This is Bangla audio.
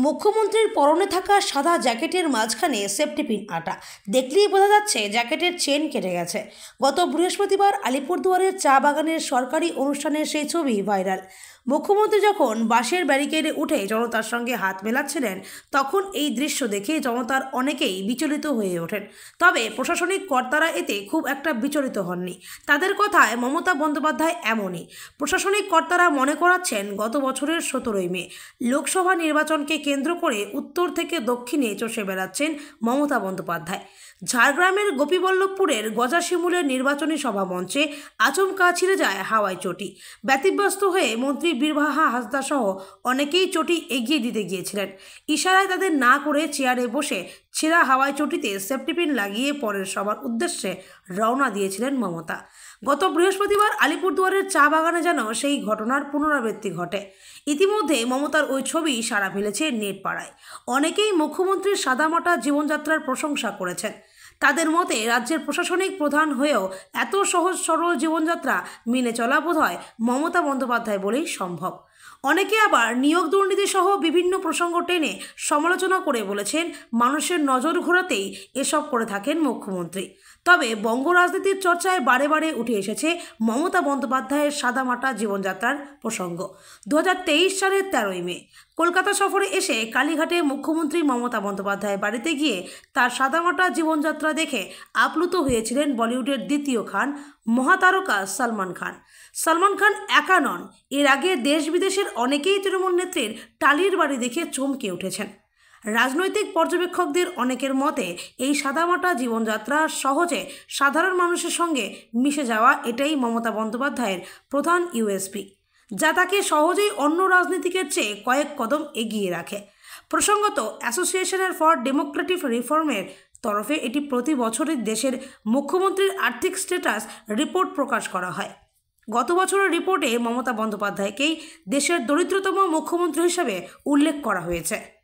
মুখ্যমন্ত্রীর পরনে থাকা সাদা জ্যাকেটের মাঝখানে সেফটি পিন আটা দেখলেই বোঝা যাচ্ছে জ্যাকেটের চেন কেটে গেছে। গত বৃহস্পতিবার আলিপুরদুয়ারের চা বাগানের সরকারি অনুষ্ঠানের সেই ছবি ভাইরাল। মুখ্যমন্ত্রী যখন বাঁশের ব্যারিকেডে উঠে জনতার সঙ্গে হাত মেলাচ্ছিলেন, তখন এই দৃশ্য দেখে জনতার অনেকেই বিচলিত হয়ে ওঠেন। তবে প্রশাসনিক কর্তারা এতে খুব একটা বিচলিত হননি। তাদের কথায় মমতা বন্দ্যোপাধ্যায় এমনই। প্রশাসনিক কর্তারা মনে করাচ্ছেন, গত বছরের 17ই মে লোকসভা নির্বাচনকে কেন্দ্র করে উত্তর থেকে দক্ষিণে চষে বেড়াচ্ছেন মমতা বন্দ্যোপাধ্যায়। ঝাড়গ্রামের গোপীবল্লভপুরের গজাশিমুলের নির্বাচনী সভা মঞ্চে আচমকা ছিঁড়ে যায় হাওয়াই চটি। ব্যতিব্যস্ত হয়ে মন্ত্রী বীরবাহা হাসদা সহ অনেকেই চটি এগিয়ে দিতে গিয়েছিলেন। ইশারায় তাদের না করে চেয়ারে বসে ছেঁড়া হাওয়াই চটিতে সেফটি পিন লাগিয়ে পরের সভার উদ্দেশ্যে রওনা দিয়েছিলেন মমতা। গত বৃহস্পতিবার আলিপুরদুয়ারের চা বাগানে যেন সেই ঘটনার পুনরাবৃত্তি ঘটে। ইতিমধ্যে মমতার ওই ছবি সাড়া ফেলেছে নেট পাড়ায়। অনেকেই মুখ্যমন্ত্রীর সাদামাটা জীবনযাত্রার প্রশংসা করেছেন। তাদের মতে, রাজ্যের প্রশাসনিক প্রধান হয়েও এত সহজ সরল জীবনযাত্রা মেনে চলা বোধহয় মমতা বন্দ্যোপাধ্যায় বলেই সম্ভব। অনেকে আবার নিয়োগ দুর্নীতি সহ বিভিন্ন প্রসঙ্গ টেনে সমালোচনা করে বলেছেন, মানুষের নজর ঘোরাতেই এসব করে থাকেন মুখ্যমন্ত্রী। তবে বঙ্গ রাজনীতির চর্চায় বারে বারে উঠে এসেছে মমতা বন্দ্যোপাধ্যায়ের সাদামাটা জীবনযাত্রার প্রসঙ্গ। 2023 সালের 13ই মে কলকাতা সফরে এসে কালীঘাটে মুখ্যমন্ত্রী মমতা বন্দ্যোপাধ্যায়ের বাড়িতে গিয়ে তার সাদামাটা জীবনযাত্রা দেখে আপ্লুত হয়েছিলেন বলিউডের দ্বিতীয় খান, মহাতারকা সলমান খান। সলমান খান একা নন, এর আগে দেশ বিদেশের অনেকেই তৃণমূল নেত্রীর টালির বাড়ি দেখে চমকে উঠেছেন। রাজনৈতিক পর্যবেক্ষকদের অনেকের মতে, এই সাদামাটা জীবনযাত্রা সহজে সাধারণ মানুষের সঙ্গে মিশে যাওয়া, এটাই মমতা বন্দ্যোপাধ্যায়ের প্রধান ইউএসপি, যা তাকে সহজেই অন্য রাজনীতিকের চেয়ে কয়েক কদম এগিয়ে রাখে। প্রসঙ্গত, অ্যাসোসিয়েশন ফর ডেমোক্রেটিক রিফর্মের তরফে এটি প্রতি বছরই দেশের মুখ্যমন্ত্রীর আর্থিক স্ট্যাটাস রিপোর্ট প্রকাশ করা হয়। গত বছরের রিপোর্টে মমতা বন্দ্যোপাধ্যায়কেই দেশের দরিদ্রতম মুখ্যমন্ত্রী হিসেবে উল্লেখ করা হয়েছে।